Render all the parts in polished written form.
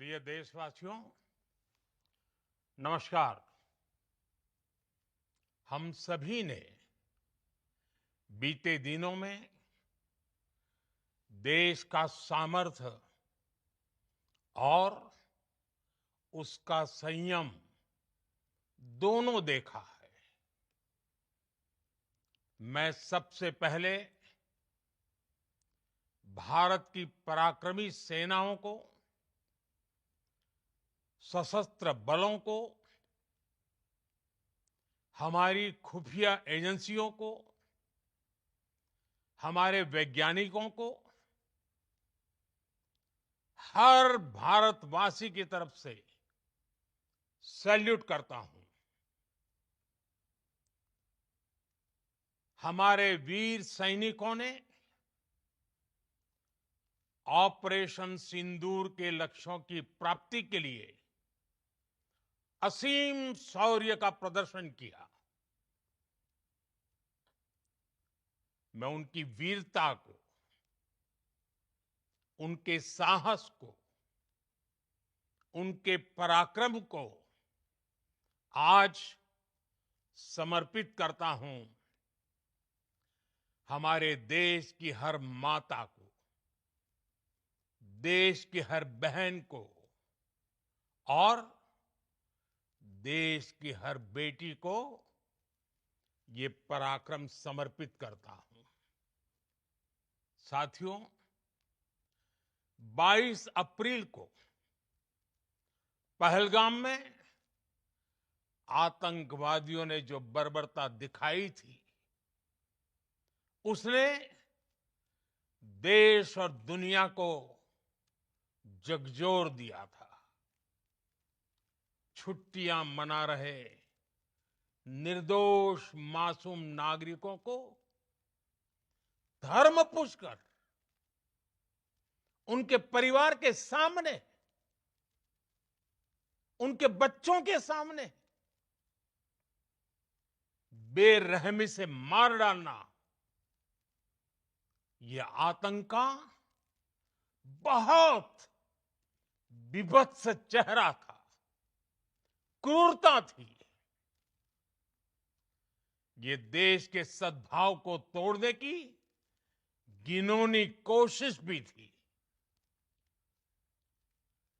प्रिय देशवासियों, नमस्कार। हम सभी ने बीते दिनों में देश का सामर्थ्य और उसका संयम दोनों देखा है। मैं सबसे पहले भारत की पराक्रमी सेनाओं को, सशस्त्र बलों को, हमारी खुफिया एजेंसियों को, हमारे वैज्ञानिकों को, हर भारतवासी की तरफ से सैल्यूट करता हूं। हमारे वीर सैनिकों ने ऑपरेशन सिंदूर के लक्ष्यों की प्राप्ति के लिए असीम शौर्य का प्रदर्शन किया। मैं उनकी वीरता को, उनके साहस को, उनके पराक्रम को आज समर्पित करता हूं हमारे देश की हर माता को, देश की हर बहन को और देश की हर बेटी को ये पराक्रम समर्पित करता हूं। साथियों, 22 अप्रैल को पहलगाम में आतंकवादियों ने जो बर्बरता दिखाई थी, उसने देश और दुनिया को झकझोर दिया था। छुट्टियां मना रहे निर्दोष मासूम नागरिकों को धर्म पूछकर उनके परिवार के सामने, उनके बच्चों के सामने बेरहमी से मार डालना, यह आतंक का बहुत विभत्स चेहरा था, क्रूरता थी। ये देश के सद्भाव को तोड़ने की घिनौनी कोशिश भी थी।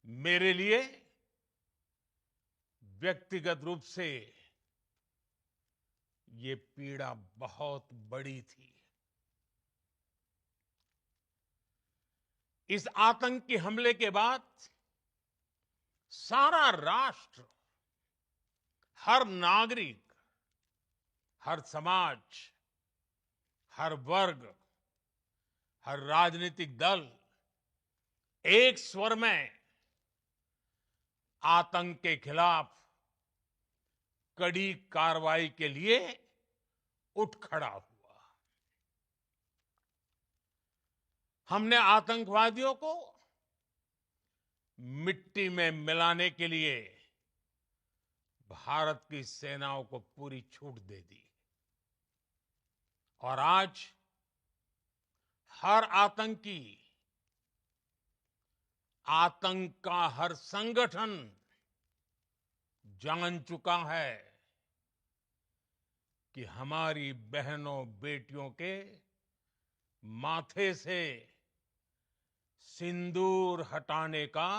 मेरे लिए व्यक्तिगत रूप से ये पीड़ा बहुत बड़ी थी। इस आतंकी हमले के बाद सारा राष्ट्र, हर नागरिक, हर समाज, हर वर्ग, हर राजनीतिक दल एक स्वर में आतंक के खिलाफ कड़ी कार्रवाई के लिए उठ खड़ा हुआ। हमने आतंकवादियों को मिट्टी में मिलाने के लिए भारत की सेनाओं को पूरी छूट दे दी और आज हर आतंकी, आतंक का हर संगठन जान चुका है कि हमारी बहनों बेटियों के माथे से सिंदूर हटाने का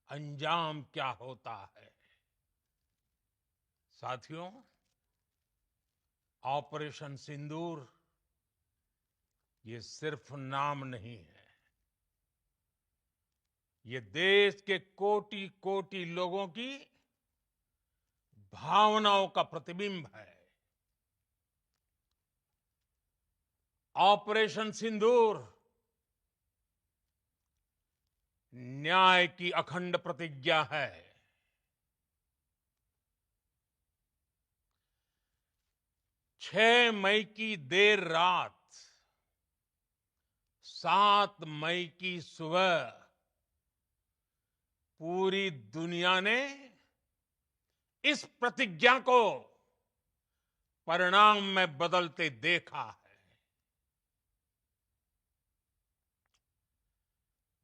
अंजाम क्या होता है। साथियों, ऑपरेशन सिंदूर ये सिर्फ नाम नहीं है, ये देश के कोटि कोटि लोगों की भावनाओं का प्रतिबिंब है। ऑपरेशन सिंदूर न्याय की अखंड प्रतिज्ञा है। 6 मई की देर रात, 7 मई की सुबह पूरी दुनिया ने इस प्रतिज्ञा को परिणाम में बदलते देखा है।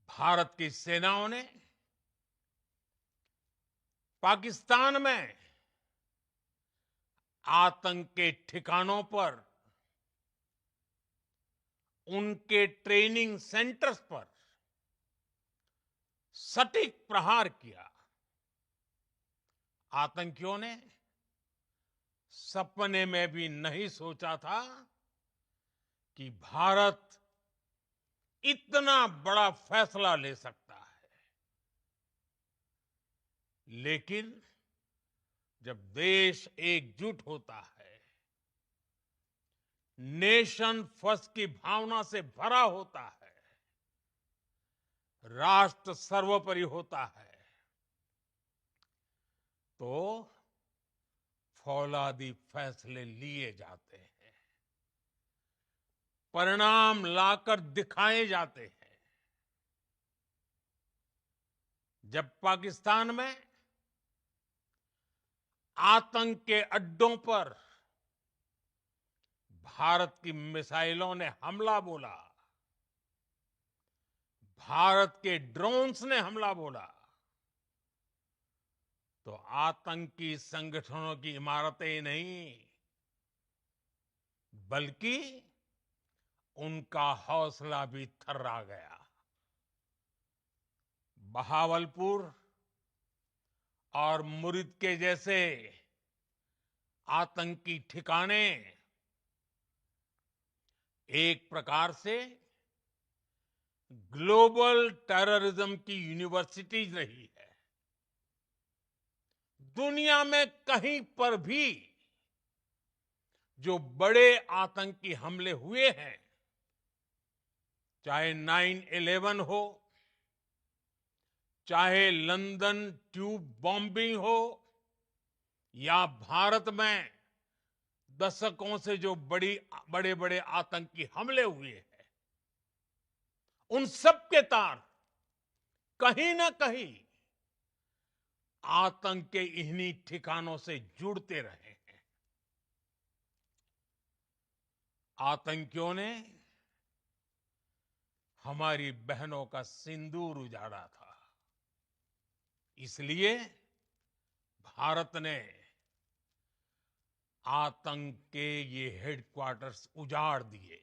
भारत की सेनाओं ने पाकिस्तान में आतंक के ठिकानों पर, उनके ट्रेनिंग सेंटर्स पर सटीक प्रहार किया। आतंकियों ने सपने में भी नहीं सोचा था कि भारत इतना बड़ा फैसला ले सकता है। लेकिन जब देश एकजुट होता है, नेशन फर्स्ट की भावना से भरा होता है, राष्ट्र सर्वोपरि होता है, तो फौलादी फैसले लिए जाते हैं, परिणाम लाकर दिखाए जाते हैं। जब पाकिस्तान में आतंक के अड्डों पर भारत की मिसाइलों ने हमला बोला, भारत के ड्रोन्स ने हमला बोला, तो आतंकी संगठनों की इमारतें नहीं, बल्कि उनका हौसला भी थर्रा गया। बहावलपुर और मुरिद के जैसे आतंकी ठिकाने एक प्रकार से ग्लोबल टेररिज्म की यूनिवर्सिटीज रही है। दुनिया में कहीं पर भी जो बड़े आतंकी हमले हुए हैं, चाहे 9/11 हो, चाहे लंदन ट्यूब बॉम्बिंग हो, या भारत में दशकों से जो बड़े बड़े आतंकी हमले हुए हैं, उन सब के तार कहीं ना कहीं आतंक के इन्हीं ठिकानों से जुड़ते रहे हैं। आतंकियों ने हमारी बहनों का सिंदूर उजाड़ा था, इसलिए भारत ने आतंक के ये हेडक्वार्टर्स उजाड़ दिए।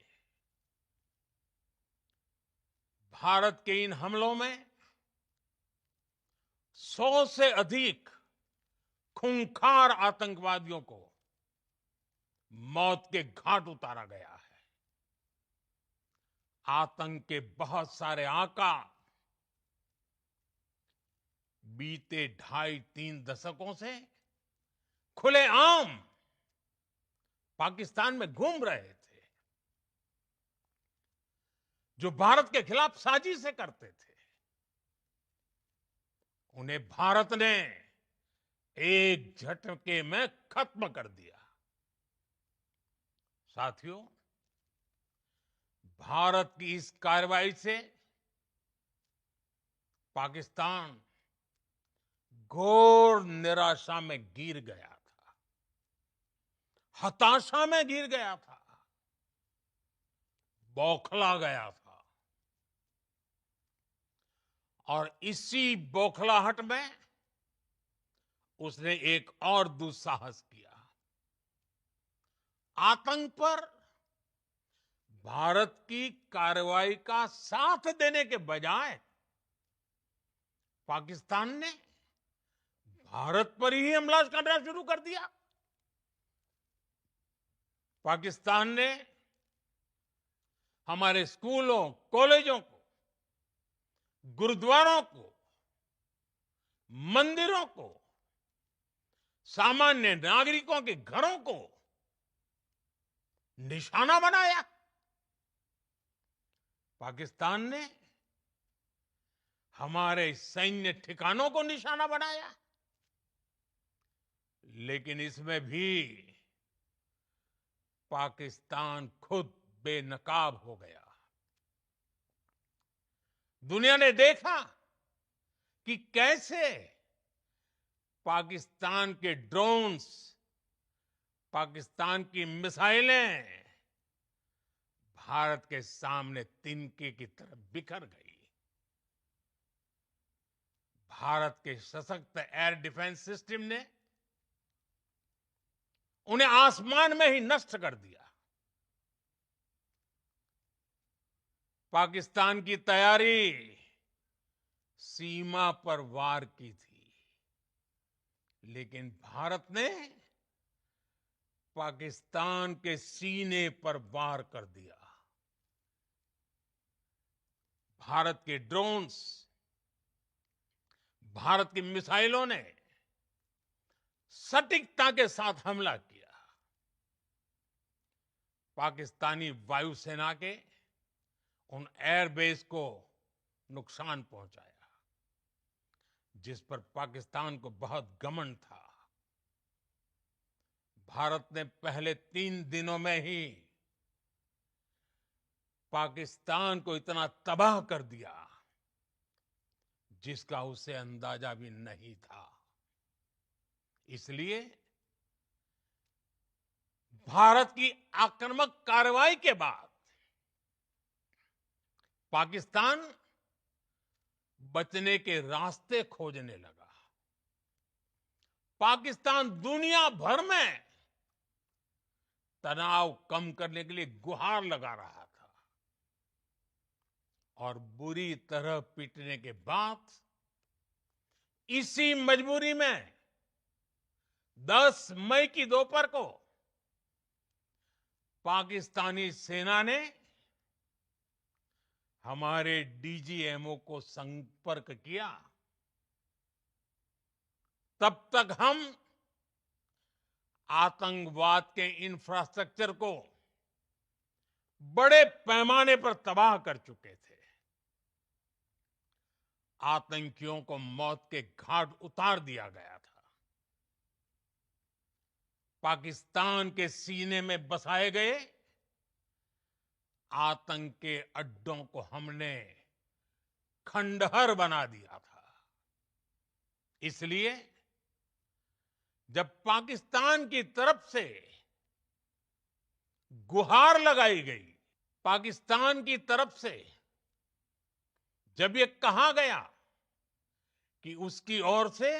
भारत के इन हमलों में 100 से अधिक खूंखार आतंकवादियों को मौत के घाट उतारा गया है। आतंक के बहुत सारे आका बीते 2.5-3 दशकों से खुलेआम पाकिस्तान में घूम रहे थे, जो भारत के खिलाफ साजिशें करते थे। उन्हें भारत ने एक झटके में खत्म कर दिया। साथियों, भारत की इस कार्रवाई से पाकिस्तान घोर निराशा में गिर गया था, हताशा में गिर गया था, बौखला गया था। और इसी बौखलाहट में उसने एक और दुस्साहस किया। आतंक पर भारत की कार्रवाई का साथ देने के बजाय पाकिस्तान ने भारत पर ही हमला करना शुरू कर दिया। पाकिस्तान ने हमारे स्कूलों, कॉलेजों को, गुरुद्वारों को, मंदिरों को, सामान्य नागरिकों के घरों को निशाना बनाया। पाकिस्तान ने हमारे सैन्य ठिकानों को निशाना बनाया। लेकिन इसमें भी पाकिस्तान खुद बेनकाब हो गया। दुनिया ने देखा कि कैसे पाकिस्तान के ड्रोन्स, पाकिस्तान की मिसाइलें भारत के सामने तिनके की तरह बिखर गई। भारत के सशक्त एयर डिफेंस सिस्टम ने उन्हें आसमान में ही नष्ट कर दिया। पाकिस्तान की तैयारी सीमा पर वार की थी, लेकिन भारत ने पाकिस्तान के सीने पर वार कर दिया। भारत के ड्रोन्स, भारत की मिसाइलों ने सटीकता के साथ हमला किया। पाकिस्तानी वायुसेना के उन एयरबेस को नुकसान पहुंचाया, जिस पर पाकिस्तान को बहुत घमंड था। भारत ने पहले 3 दिनों में ही पाकिस्तान को इतना तबाह कर दिया जिसका उसे अंदाजा भी नहीं था। इसलिए भारत की आक्रामक कार्रवाई के बाद पाकिस्तान बचने के रास्ते खोजने लगा। पाकिस्तान दुनिया भर में तनाव कम करने के लिए गुहार लगा रहा था, और बुरी तरह पीटने के बाद इसी मजबूरी में 10 मई की दोपहर को पाकिस्तानी सेना ने हमारे डीजीएमओ को संपर्क किया। तब तक हम आतंकवाद के इंफ्रास्ट्रक्चर को बड़े पैमाने पर तबाह कर चुके थे। आतंकियों को मौत के घाट उतार दिया गया था। पाकिस्तान के सीने में बसाए गए आतंक के अड्डों को हमने खंडहर बना दिया था। इसलिए जब पाकिस्तान की तरफ से गुहार लगाई गई, पाकिस्तान की तरफ से जब ये कहा गया कि उसकी ओर से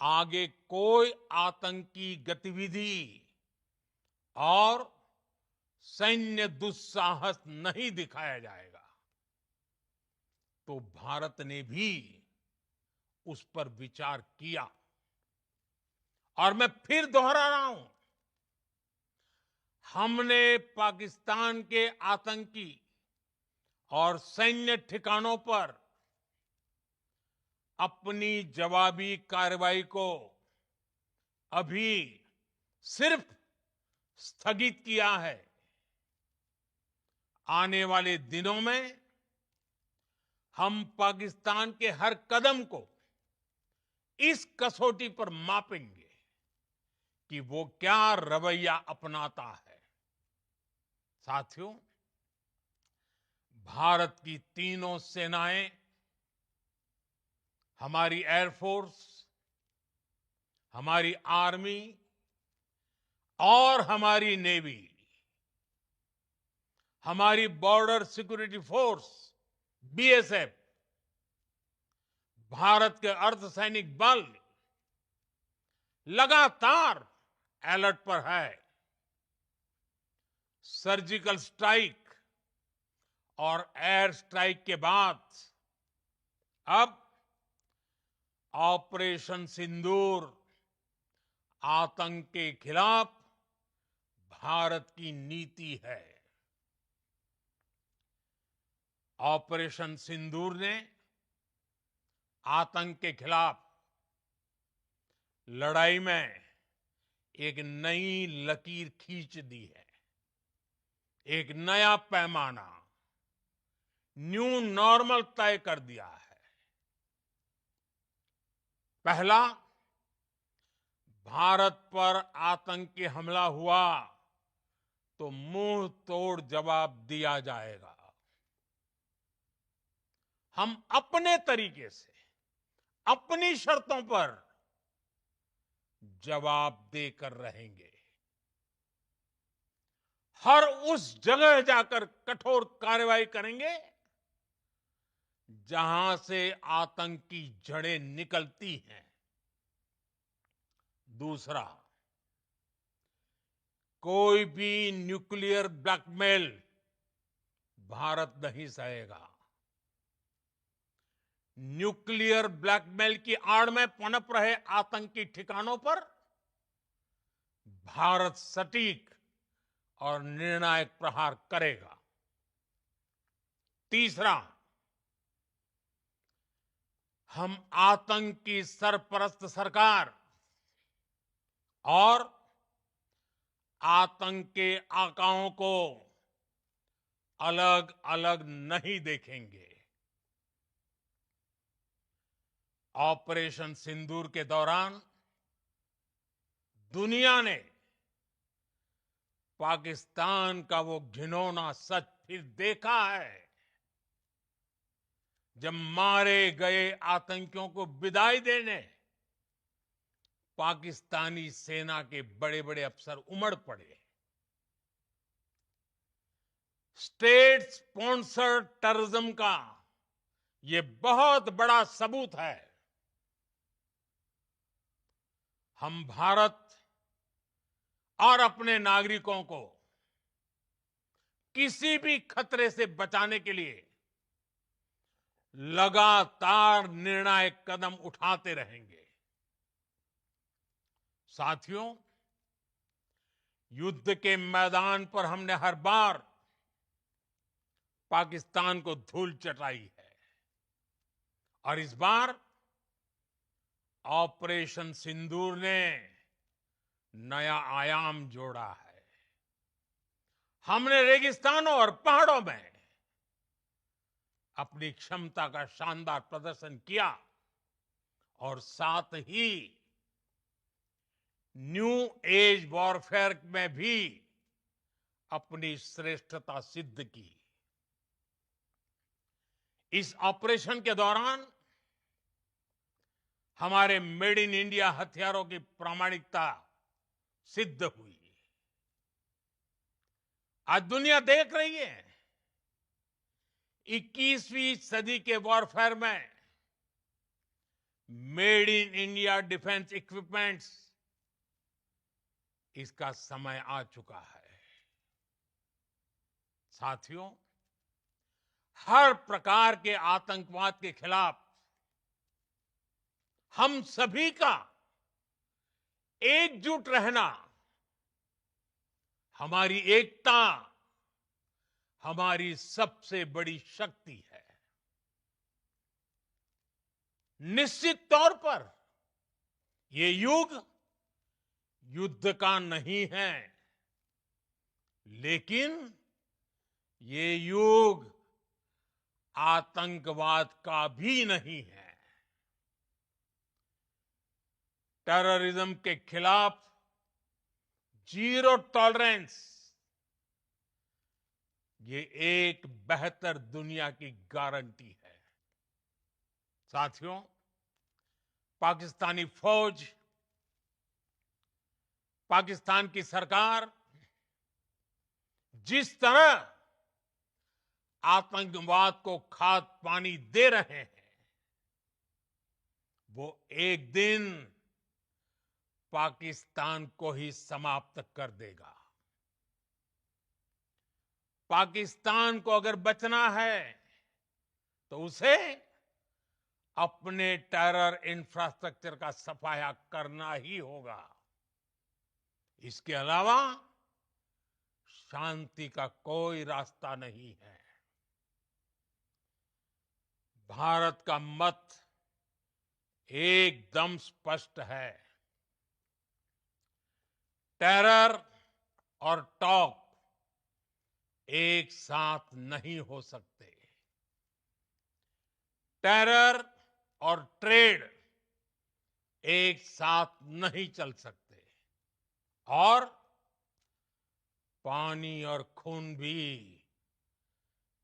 आगे कोई आतंकी गतिविधि और सैन्य दुस्साहस नहीं दिखाया जाएगा, तो भारत ने भी उस पर विचार किया। और मैं फिर दोहरा रहा हूं, हमने पाकिस्तान के आतंकी और सैन्य ठिकानों पर अपनी जवाबी कार्रवाई को अभी सिर्फ स्थगित किया है। आने वाले दिनों में हम पाकिस्तान के हर कदम को इस कसौटी पर मापेंगे कि वो क्या रवैया अपनाता है। साथियों, भारत की तीनों सेनाएं, हमारी एयरफोर्स, हमारी आर्मी और हमारी नेवी, हमारी border security force BSF, Bharat के अर्धसैनिक बल लगातार अलर्ट पर है। सर्जिकल स्ट्राइक और एयर स्ट्राइक के बाद अब ऑपरेशन सिंदूर आतंक के खिलाफ भारत की नीति है। ऑपरेशन सिंदूर ने आतंक के खिलाफ लड़ाई में एक नई लकीर खींच दी है, एक नया पैमाना, न्यू नॉर्मल तय कर दिया है। पहला, भारत पर आतंकी हमला हुआ तो मुंह तोड़ जवाब दिया जाएगा। हम अपने तरीके से, अपनी शर्तों पर जवाब देकर रहेंगे। हर उस जगह जाकर कठोर कार्रवाई करेंगे जहां से आतंक की जड़ें निकलती हैं। दूसरा, कोई भी न्यूक्लियर ब्लैकमेल भारत नहीं सहेगा। न्यूक्लियर ब्लैकमेल की आड़ में पनप रहे आतंकी ठिकानों पर भारत सटीक और निर्णायक प्रहार करेगा। तीसरा, हम आतंक की सरपरस्त सरकार और आतंक के आकाओं को अलग अलग नहीं देखेंगे। ऑपरेशन सिंदूर के दौरान दुनिया ने पाकिस्तान का वो घिनौना सच फिर देखा है, जब मारे गए आतंकियों को विदाई देने पाकिस्तानी सेना के बड़े बड़े अफसर उमड़ पड़े। स्टेट स्पॉन्सर्ड टेररिज्म का ये बहुत बड़ा सबूत है। हम भारत और अपने नागरिकों को किसी भी खतरे से बचाने के लिए लगातार निर्णायक कदम उठाते रहेंगे। साथियों, युद्ध के मैदान पर हमने हर बार पाकिस्तान को धूल चटाई है और इस बार ऑपरेशन सिंदूर ने नया आयाम जोड़ा है। हमने रेगिस्तानों और पहाड़ों में अपनी क्षमता का शानदार प्रदर्शन किया और साथ ही न्यू एज वॉरफेयर में भी अपनी श्रेष्ठता सिद्ध की। इस ऑपरेशन के दौरान हमारे मेड इन इंडिया हथियारों की प्रामाणिकता सिद्ध हुई। आज दुनिया देख रही है 21वीं सदी के वॉरफेयर में made in India defence equipments, इसका समय आ चुका है। साथियों, हर प्रकार के आतंकवाद के खिलाफ हम सभी का एकजुट रहना हमारी एकता, हमारी सबसे बड़ी शक्ति है। निश्चित तौर पर ये युग युद्ध का नहीं है, लेकिन ये युग आतंकवाद का भी नहीं है। टेररिज्म के खिलाफ जीरो टॉलरेंस, ये एक बेहतर दुनिया की गारंटी है। साथियों, पाकिस्तानी फौज, पाकिस्तान की सरकार जिस तरह आतंकवाद को खाद पानी दे रहे हैं, वो एक दिन पाकिस्तान को ही समाप्त कर देगा। पाकिस्तान को अगर बचना है तो उसे अपने टेरर इंफ्रास्ट्रक्चर का सफाया करना ही होगा। इसके अलावा शांति का कोई रास्ता नहीं है। भारत का मत एकदम स्पष्ट है। टेरर और टॉक एक साथ नहीं हो सकते। टेरर और ट्रेड एक साथ नहीं चल सकते और पानी और खून भी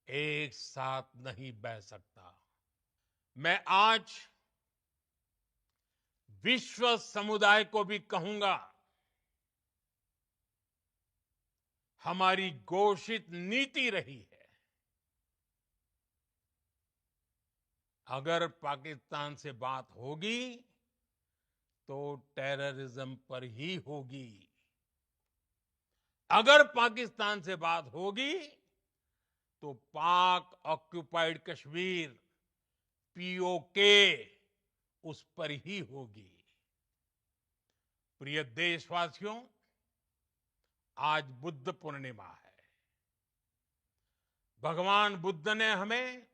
एक साथ नहीं बह सकता। मैं आज विश्व समुदाय को भी कहूंगा, हमारी घोषित नीति रही है अगर पाकिस्तान से बात होगी तो टेररिज्म पर ही होगी। अगर पाकिस्तान से बात होगी तो पाक ऑक्युपाइड कश्मीर पीओके उस पर ही होगी। प्रिय देशवासियों, आज बुद्ध पूर्णिमा है। भगवान बुद्ध ने हमें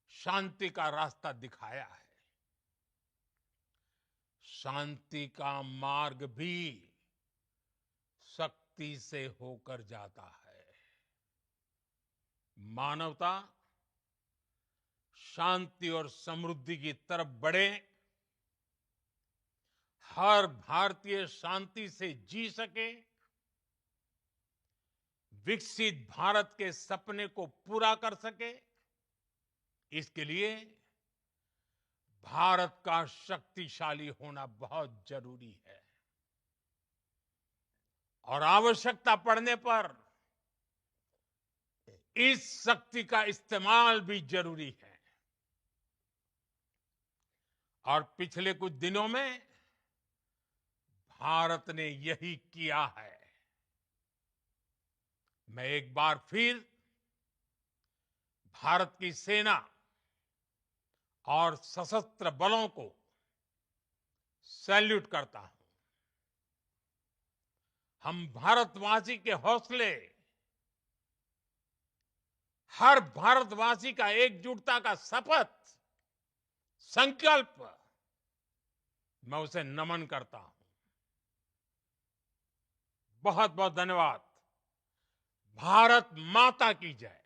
शांति का रास्ता दिखाया है। शांति का मार्ग भी शक्ति से होकर जाता है। मानवता शांति और समृद्धि की तरफ बढ़े, हर भारतीय शांति से जी सके, विकसित भारत के सपने को पूरा कर सके, इसके लिए भारत का शक्तिशाली होना बहुत जरूरी है। और आवश्यकता पड़ने पर इस शक्ति का इस्तेमाल भी जरूरी है। और पिछले कुछ दिनों में भारत ने यही किया है। मैं एक बार फिर भारत की सेना और सशस्त्र बलों को सैल्यूट करता हूं। हम भारतवासी के हौसले, हर भारतवासी का एकजुटता का शपथ, संकल्प, मैं उसे नमन करता हूं। बहुत बहुत धन्यवाद। भारत माता की जय।